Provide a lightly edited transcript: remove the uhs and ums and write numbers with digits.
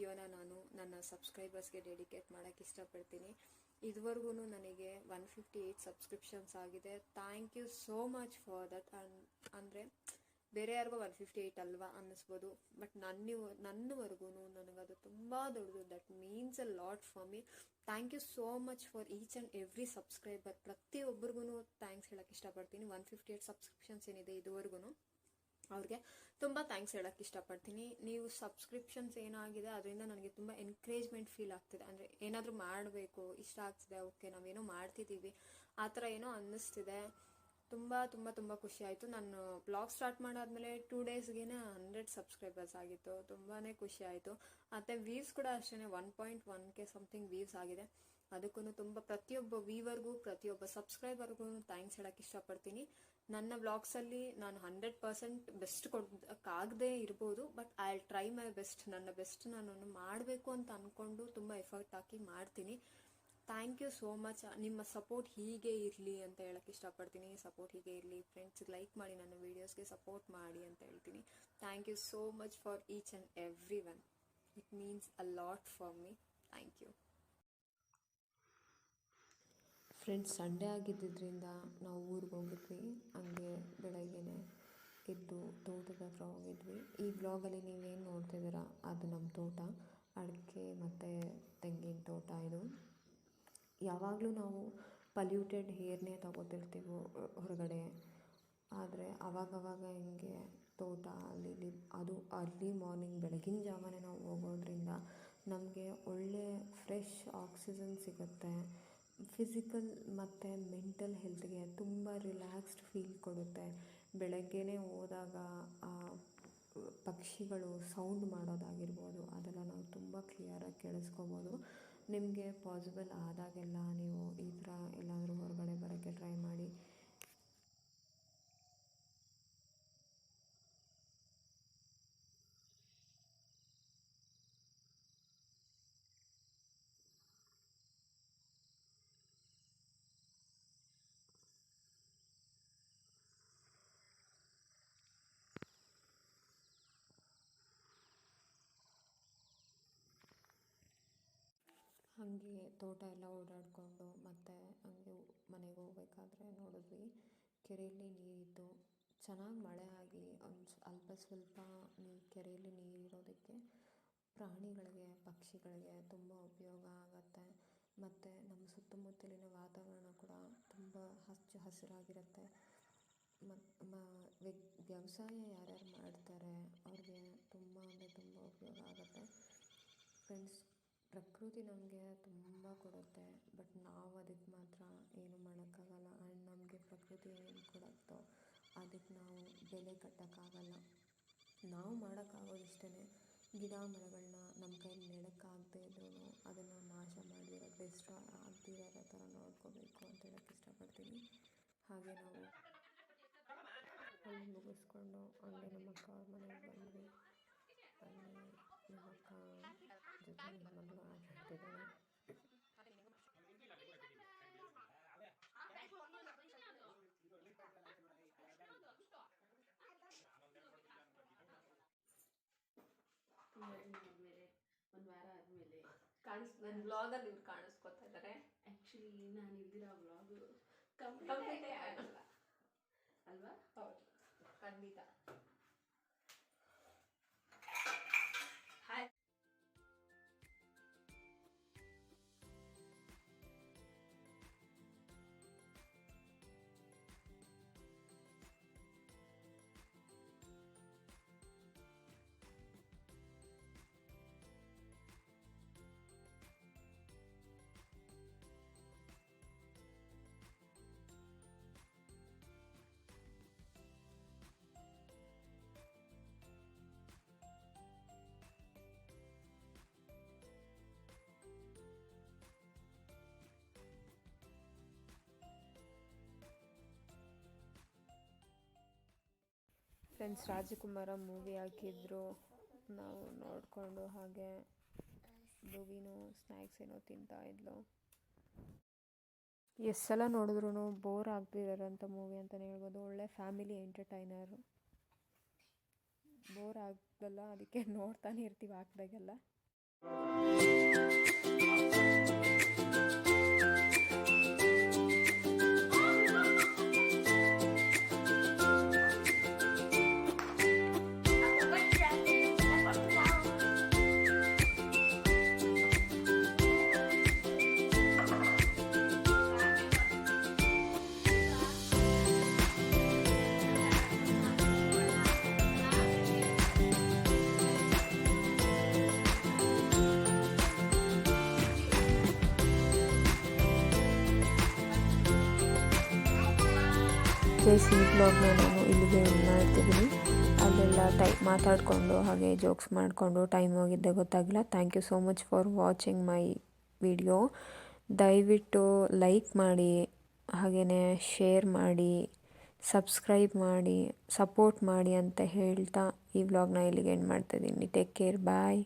ವಿಡಿಯೋನ ನಾನು ನನ್ನ ಸಬ್ಸ್ಕ್ರೈಬರ್ಸ್ಗೆ ಡೆಡಿಕೇಟ್ ಮಾಡೋಕ್ಕೆ ಇಷ್ಟಪಡ್ತೀನಿ. ಇದುವರೆಗೂ ನನಗೆ 158 ಸಬ್ಸ್ಕ್ರಿಪ್ಷನ್ಸ್ ಆಗಿದೆ. Thank you so much for that. ಅಂದರೆ ಬೇರೆ ಯಾರಿಗೂ 158 ಅಲ್ವಾ ಅನ್ನಿಸ್ಬೋದು, ಬಟ್ ನನ್ನವರೆಗೂ ನನಗದು ತುಂಬ ದೊಡ್ಡದು. That means a lot for me. Thank you so much for each and every subscriber. ಪ್ರತಿಯೊಬ್ಬರಿಗೂ ಥ್ಯಾಂಕ್ಸ್ ಹೇಳೋಕ್ಕೆ ಇಷ್ಟಪಡ್ತೀನಿ. 158 ಸಬ್ಸ್ಕ್ರಿಪ್ಷನ್ಸ್ ಏನಿದೆ ಇದುವರೆಗೂ ಅವ್ರಿಗೆ ತುಂಬ ಥ್ಯಾಂಕ್ಸ್ ಹೇಳೋಕ್ಕೆ ಇಷ್ಟಪಡ್ತೀನಿ. ನೀವು ಸಬ್ಸ್ಕ್ರಿಪ್ಷನ್ಸ್ ಏನಾಗಿದೆ ಅದರಿಂದ ನನಗೆ ತುಂಬ ಎನ್ಕರೇಜ್ಮೆಂಟ್ ಫೀಲ್ ಆಗ್ತಿದೆ. ಅಂದರೆ ಏನಾದರೂ ಮಾಡಬೇಕು, ಇಷ್ಟ ಆಗ್ತಿದೆ, ಓಕೆ ನಾವೇನೋ ಮಾಡ್ತಿದ್ದೀವಿ ಆ ಥರ ಏನೋ ಅನ್ನಿಸ್ತಿದೆ. ತುಂಬ ತುಂಬ ತುಂಬ ಖುಷಿ ಆಯಿತು. ನಾನು ಬ್ಲಾಗ್ ಸ್ಟಾರ್ಟ್ ಮಾಡಾದ್ಮೇಲೆ 2 ಡೇಸ್ಗೆ 100 ಸಬ್ಸ್ಕ್ರೈಬರ್ಸ್ ಆಗಿತ್ತು. ತುಂಬಾ ಖುಷಿ ಆಯಿತು. ಮತ್ತು ವ್ಯೂಸ್ ಕೂಡ ಅಷ್ಟೇ 1.1K ಸಮಥಿಂಗ್ ವ್ಯೂಸ್ ಆಗಿದೆ. ಅದಕ್ಕೂ ತುಂಬ ಪ್ರತಿಯೊಬ್ಬ ವ್ಯೂವರ್ಗೂ ಪ್ರತಿಯೊಬ್ಬ ಸಬ್ಸ್ಕ್ರೈಬರ್ಗೂ ಥ್ಯಾಂಕ್ಸ್ ಹೇಳೋಕ್ಕೆ ಇಷ್ಟಪಡ್ತೀನಿ. ನನ್ನ ವ್ಲಾಗ್ಸಲ್ಲಿ ನಾನು 100% ಬೆಸ್ಟ್ ಕೊಡೋಕ್ಕಾಗದೇ ಇರ್ಬೋದು, but I will try my best. ನನ್ನ ಬೆಸ್ಟ್ ನಾನು ಮಾಡಬೇಕು ಅಂತ ಅಂದ್ಕೊಂಡು ತುಂಬ ಎಫರ್ಟ್ ಹಾಕಿ ಮಾಡ್ತೀನಿ. Thank you so much. ನಿಮ್ಮ ಸಪೋರ್ಟ್ ಹೀಗೆ ಇರಲಿ ಅಂತ ಹೇಳಕ್ಕೆ ಇಷ್ಟಪಡ್ತೀನಿ. ಸಪೋರ್ಟ್ ಹೀಗೆ ಇರಲಿ ಫ್ರೆಂಡ್ಸ್. ಲೈಕ್ ಮಾಡಿ, ನನ್ನ ವೀಡಿಯೋಸ್ಗೆ ಸಪೋರ್ಟ್ ಮಾಡಿ ಅಂತ ಹೇಳ್ತೀನಿ. Thank you so much for each and every one. It means a lot for me. Thank you friends. Sunday ಆಗಿದ್ದರಿಂದ ನಾವು ಊರಿಗೆ ಹೋಗಿದ್ವಿ. ಹಂಗೆ ಬೆಳಗ್ಗೆನೆ ಎದ್ದು ತೋಟದ ಹತ್ರ ಹೋಗಿದ್ವಿ. ಈ ಬ್ಲಾಗಲ್ಲಿ ನೀವೇನು ನೋಡ್ತಿದ್ದೀರಾ ಅದು ನಮ್ಮ ತೋಟ, ಅಡಿಕೆ ಮತ್ತು ತೆಂಗಿನ ತೋಟ. ಇದು ಯಾವಾಗಲೂ ನಾವು ಪಲ್ಯೂಟೆಡ್ ಏರ್ನೇ ತಗೋತಿರ್ತೀವಿ ಹೊರಗಡೆ, ಆದರೆ ಅವಾಗವಾಗ ಹಿಂಗೆ ತೋಟ ಅಲ್ಲಿ ಅದು ಅರ್ಲಿ ಮಾರ್ನಿಂಗ್ ಬೆಳಗಿನ ಜಾವನೇ ನಾವು ಹೋಗೋದ್ರಿಂದ ನಮಗೆ ಒಳ್ಳೆ ಫ್ರೆಶ್ ಆಕ್ಸಿಜನ್ ಸಿಗುತ್ತೆ. ಫಿಸಿಕಲ್ ಮತ್ತು ಮೆಂಟಲ್ ಹೆಲ್ತ್ಗೆ ತುಂಬ ರಿಲ್ಯಾಕ್ಸ್ಡ್ ಫೀಲ್ ಕೊಡುತ್ತೆ. ಬೆಳಗ್ಗೆನೇ ಹೋದಾಗ ಆ ಪಕ್ಷಿಗಳು ಸೌಂಡ್ ಮಾಡೋದಾಗಿರ್ಬೋದು, ಅದೆಲ್ಲ ನಾವು ತುಂಬ ಕ್ಲಿಯರಾಗಿ ಕೇಳಿಸ್ಕೋಬೋದು. ನಿಮಗೆ ಪಾಸಿಬಲ್ ಆದಾಗೆಲ್ಲ ನೀವು ಈ ಥರ ಎಲ್ಲಾದರೂ ಹೊರಗಡೆ ಬರೋಕ್ಕೆ ಟ್ರೈ ಮಾಡಿ. ಹಾಗೆ ತೋಟ ಎಲ್ಲ ಓಡಾಡಿಕೊಂಡು ಮತ್ತೆ ಹಂಗೆ ಮನೆಗೆ ಹೋಗ್ಬೇಕಾದ್ರೆ ನೋಡಿದ್ವಿ ಕೆರೆಯಲ್ಲಿ ನೀರಿತ್ತು. ಚೆನ್ನಾಗಿ ಮಳೆ ಆಗಿ ಒಂದು ಅಲ್ಪ ಸ್ವಲ್ಪ ಕೆರೆಯಲ್ಲಿ ನೀರಿರೋದಕ್ಕೆ ಪ್ರಾಣಿಗಳಿಗೆ, ಪಕ್ಷಿಗಳಿಗೆ ತುಂಬ ಉಪಯೋಗ ಆಗುತ್ತೆ. ಮತ್ತು ನಮ್ಮ ಸುತ್ತಮುತ್ತಲಿನ ವಾತಾವರಣ ಕೂಡ ತುಂಬ ಹಚ್ಚ ಹಸಿರಾಗಿರುತ್ತೆ. ವ್ಯವಸಾಯ ಯಾರ್ಯಾರು ಮಾಡ್ತಾರೆ ಅವ್ರಿಗೆ ತುಂಬ ಅಂದರೆ ತುಂಬ ಉಪಯೋಗ ಆಗುತ್ತೆ. ಫ್ರೆಂಡ್ಸ್, ಪ್ರಕೃತಿ ನಮಗೆ ತುಂಬ ಕೊಡುತ್ತೆ, ಬಟ್ ನಾವು ಅದಕ್ಕೆ ಮಾತ್ರ ಏನು ಮಾಡೋಕ್ಕಾಗಲ್ಲ. ಆ್ಯಂಡ್ ನಮಗೆ ಪ್ರಕೃತಿ ಏನು ಕೊಡುತ್ತೋ ಅದಕ್ಕೆ ನಾವು ಬೆಲೆ ಕಟ್ಟೋಕ್ಕಾಗಲ್ಲ. ನಾವು ಮಾಡೋಕ್ಕಾಗೋದು ಇಷ್ಟೇ, ಗಿಡ ಮರಗಳನ್ನ ನಮ್ಮ ಕೈಲಿ ನೆಡೋಕ್ಕಾಗದೇ ಇದ್ರೂ ಅದನ್ನು ನಾಶ ಮಾಡಿರೋ ಡಿಸ್ಟ್ರಾಯ್ ಆಗದಿರೋ ಥರ ನೋಡ್ಕೋಬೇಕು ಅಂತ ಹೇಳೋಕ್ಕೆ ಇಷ್ಟಪಡ್ತೀನಿ. ಹಾಗೆ ನಾವು ಅಲ್ಲಿ ಮುಗಿಸ್ಕೊಂಡು ಹಂಗೆ ನಮ್ಮ ಅಕ್ಕ ಅವ್ರ ಮನೆಗೆ ಬಂದ್ವಿ. ಅಲ್ಲಿ ನಮ್ಮ ಅಕ್ಕ ಜೊತೆ ನನ್ನ ಮಗಳು ಆಟ ಆಡ್ತಿದ್ದಾಳೆ. ಒಂದು ವಾರ ಆದಮೇಲೆ ನನ್ನ ಬ್ಲಾಗಲ್ಲಿ ಇವ್ರು ಕಾಣಿಸ್ಕೊತಾ ಇದ್ದಾರೆ. ಆ್ಯಕ್ಚುಲಿ ನಾನು ಇಲ್ದಿರೋ ಬ್ಲಾಗು ಕಂಪ್ಲೀಟೇ ಆಗಲ್ಲ ಅಲ್ವಾ? ಹೌದು, ಖಂಡಿತ. ಫ್ರೆಂಡ್ಸ್, ರಾಜಕುಮಾರ ಮೂವಿ ಹಾಕಿದ್ರು, ನಾವು ನೋಡಿಕೊಂಡು ಹಾಗೆ ಭೂವಿನೂ ಸ್ನ್ಯಾಕ್ಸ್ ಏನೋ ತಿಂತಾ ಇದ್ಲು. ಎಷ್ಟು ಸಲ ನೋಡಿದ್ರೂ ಬೋರ್ ಆಗದಿರೋಂಥ ಮೂವಿ ಅಂತಲೇ ಹೇಳ್ಬೋದು. ಒಳ್ಳೆ ಫ್ಯಾಮಿಲಿ ಎಂಟರ್ಟೈನರು, ಬೋರ್ ಆಗಲ್ಲ, ಅದಕ್ಕೆ ನೋಡ್ತಾನೆ ಇರ್ತೀವಿ ಹಾಕ್ದಾಗೆಲ್ಲ. ಗೈಸ್, ಈ ಬ್ಲಾಗ್ನ ನಾನು ಇಲ್ಲಿಗೆ ಎಂಡ್ ಮಾಡ್ತಿದ್ದೀನಿ. ಅಲ್ಲೆಲ್ಲ ಮಾತಾಡಿಕೊಂಡು ಹಾಗೆ ಜೋಕ್ಸ್ ಮಾಡಿಕೊಂಡು ಟೈಮ್ ಹೋಗಿದ್ದೆ ಗೊತ್ತಾಗಿಲ್ಲ. Thank you so much for watching my video. ದಯವಿಟ್ಟು ಲೈಕ್ ಮಾಡಿ, ಹಾಗೆಯೇ ಶೇರ್ ಮಾಡಿ, ಸಬ್ಸ್ಕ್ರೈಬ್ ಮಾಡಿ, ಸಪೋರ್ಟ್ ಮಾಡಿ ಅಂತ ಹೇಳ್ತಾ ಈ ವ್ಲಾಗ್ನ ಇಲ್ಲಿಗೆ ಎಂಡ್ ಮಾಡ್ತಾಯಿದ್ದೀನಿ. ಟೇಕ್ ಕೇರ್, ಬಾಯ್.